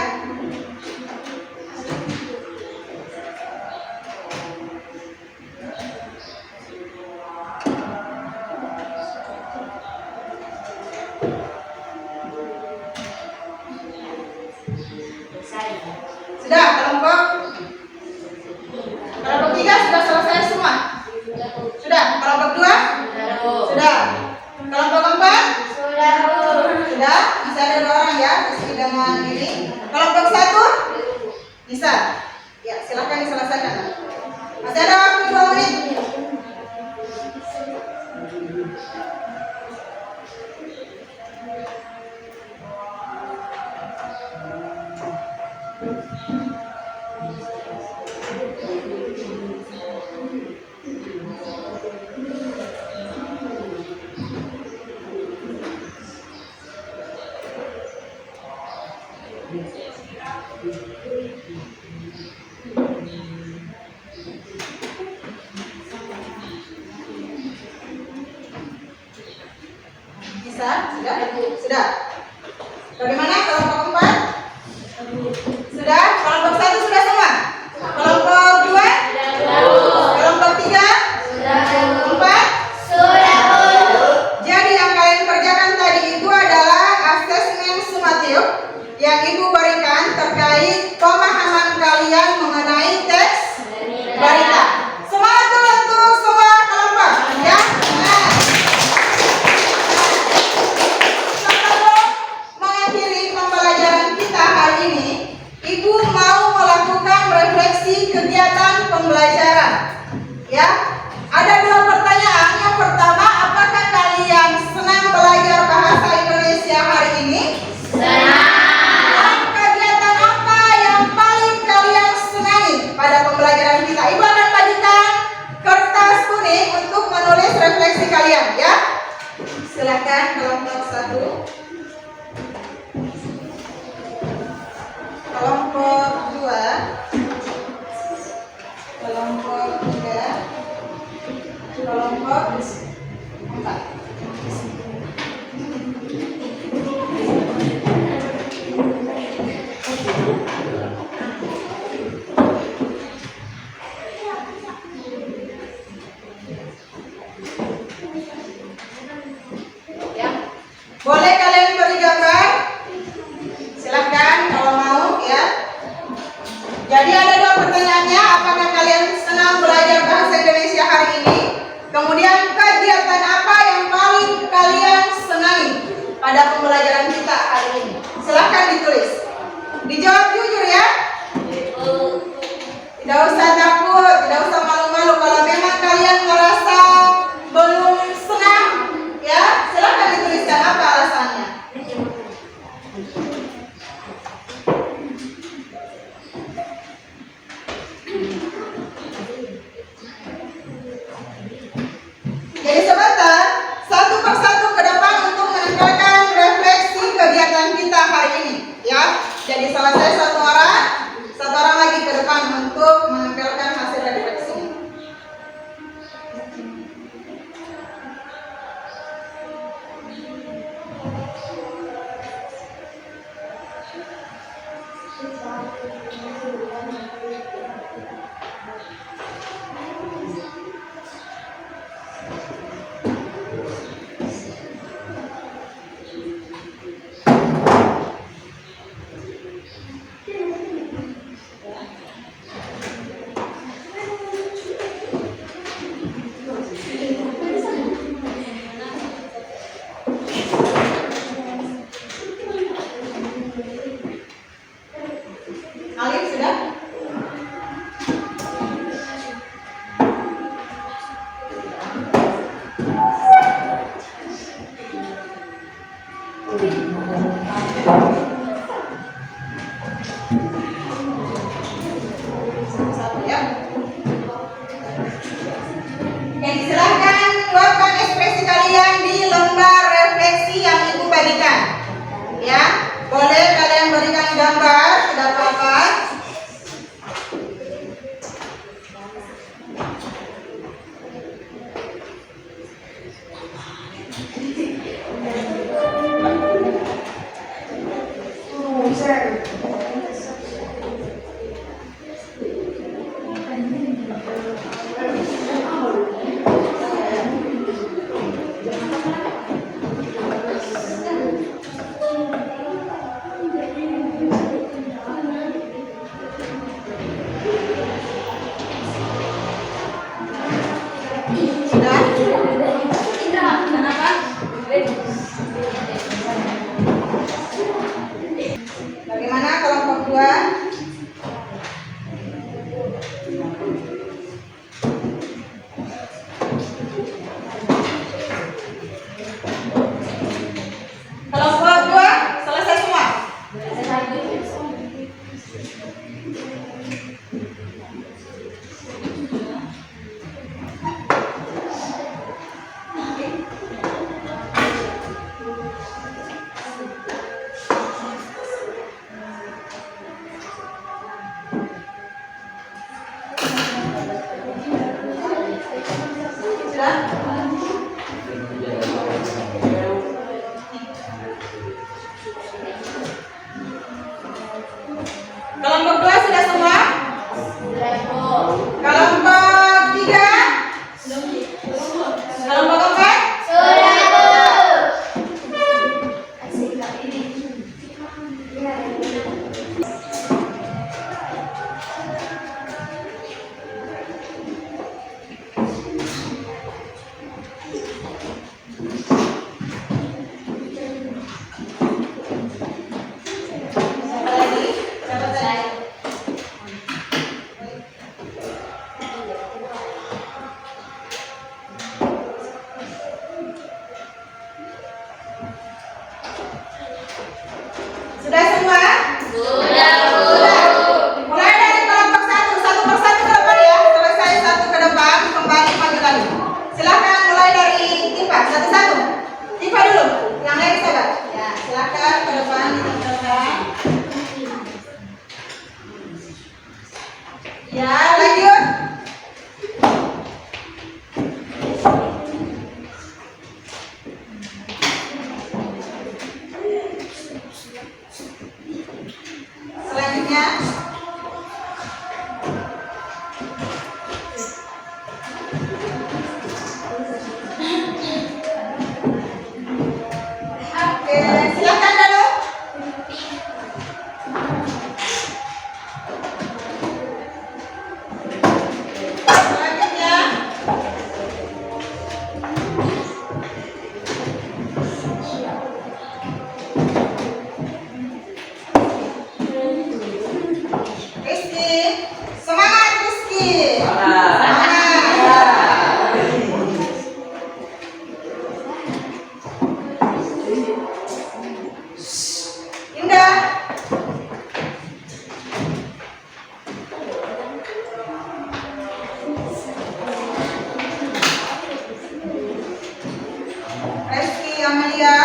Bisa? Sudah? Sudah. Bagaimana kelompok 4? Sudah? Kelompok 1 sudah semua? Kelompok 2? Kelompok 3? 4? Jadi yang kalian kerjakan tadi itu adalah asesmen sumatif yang Ibu berikan terkait pemahaman kalian mengenai teks berita. Semangat dulu untuk semua kelompok, ya. Nah, sebelum mengakhiri pembelajaran kita hari ini, Ibu mau melakukan refleksi kegiatan pembelajaran. Ya, ada 2 pertanyaan. Yang pertama, apakah kalian senang belajar bahasa Indonesia hari ini? Dan kegiatan apa yang paling kalian senangi pada pembelajaran kita? Ibu akan bagikan kertas kuning untuk menulis refleksi kalian, ya. Silakan kelompok 1. Kelompok 2. Kelompok 3. Kelompok 4. Ya. Boleh kalian beri gambar? Silahkan kalau mau, ya. Jadi ada 2 pertanyaannya. Apakah kalian senang belajar bahasa Indonesia hari ini? Kemudian kegiatan apa yang paling kalian senangi pada pembelajaran kita hari ini? Silahkan ditulis. Dijawab jujur, ya. Tidak usah takut, tidak usah malu-malu. Kalau memang kalian merasa belum senang, ya, silahkan dituliskan apa alasannya. Jadi sebentar, satu persatu ke depan untuk menempelkan refleksi kegiatan kita hari ini, ya. Jadi selesai satu orang lagi ke depan untuk menempelkan hasil refleksi. Alif sudah? Satu, ya. Oke, silahkan luapkan ekspresi kalian di lembar refleksi yang Ibu bagikan. Ya, boleh kalian berikan gambar, tidak apa-apa. Bagaimana kelompok 2? Kelompok 2 selesai semua? Sudah? Ya, lanjut. Selanjutnya. Oke, silakan Danu. Selanjutnya. Rizky, semangat Rizky. Semangat. Indah. Rizky Amalia.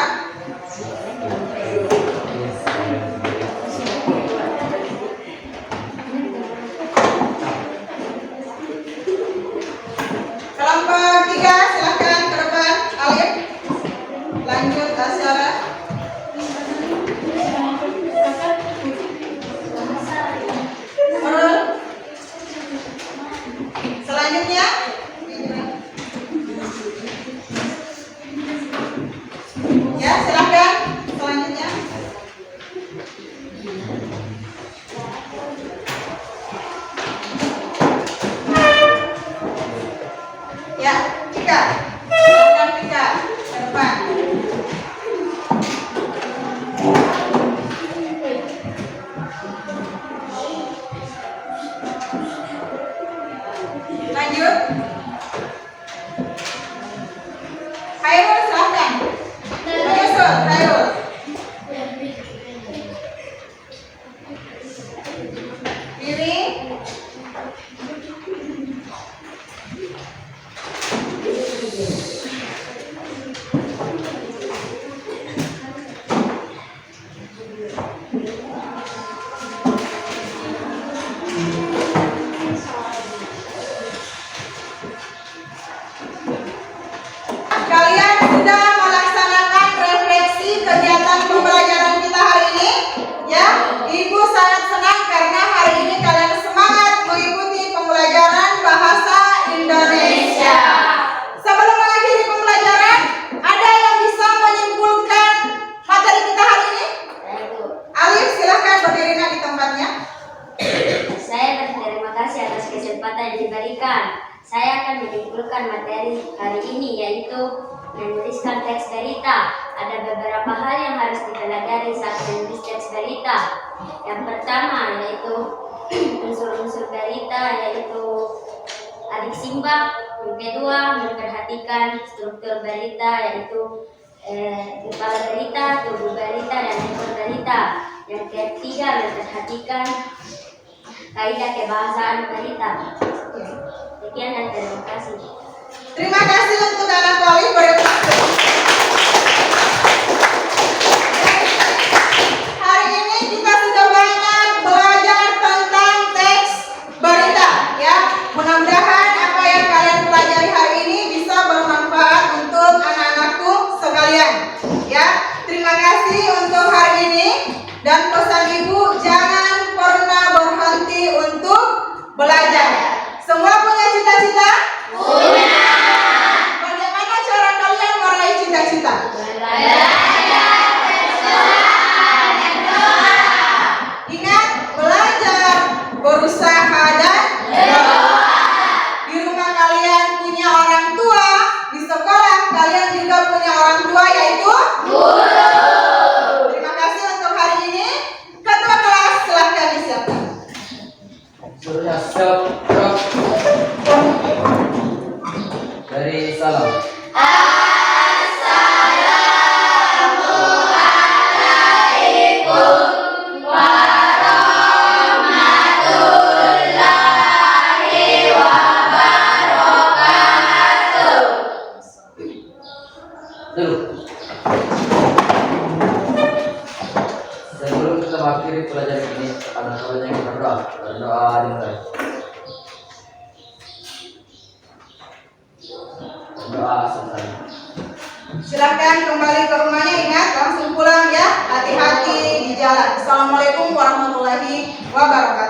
Kelompok 3 silakan ke depan. Alif. Lanjut Asyara. Nurul. Selanjutnya. Ya, silakan. Selanjutnya. Ya, Tika. Silakan Tika ke depan. Lanjut. Hairul silakan. Menyusul Hairul. Diri. Kalian sudah melaksanakan refleksi kegiatan pembelajaran kita hari ini, ya. Ibu sangat senang karena hari ini kalian semangat mengikuti pembelajaran bahasa Indonesia. Sebelum mengakhiri pembelajaran, ada yang bisa menyimpulkan materi kita hari ini? Alif, silahkan berdiri di tempatnya. Saya berterima kasih atas kesempatan yang diberikan. Saya akan menyimpulkan materi hari ini, yaitu menuliskan teks berita. Ada beberapa hal yang harus dipelajari saat menulis teks berita. Yang pertama yaitu unsur-unsur berita, yaitu adik simbak. Yang kedua, memperhatikan struktur berita, yaitu kepala berita, tubuh berita, dan ekor berita. Yang ketiga, memperhatikan kaidah kebahasaan berita. Sekian dan terima kasih. Terima kasih untuk anak Poli. Hari ini kita sudah banyak belajar tentang teks berita, ya. Mudah-mudahan apa yang kalian pelajari hari ini bisa bermanfaat untuk anak-anakku sekalian, ya. Terima kasih untuk hari ini, dan pesan ibu, jangan pernah berhenti untuk belajar. Semua punya cita-cita? Punya. Bagaimana cara kalian meraih cita-cita? Ingat, belajar, berusaha, dan berdoa. Di rumah kalian punya orang tua, di sekolah kalian juga punya orang tua, yaitu guru. Terima kasih untuk hari ini. Ketua kelas silahkan disiapkan. Suruhnya stop. Dari salam. Dulu. Sebelum kita mengakhiri pelajaran ini, ada saja yang berdoa. Berdoa dimulai. berdoa selesai. Silakan kembali ke rumahnya, ingat langsung pulang ya, hati-hati di jalan. Assalamualaikum warahmatullahi wabarakatuh.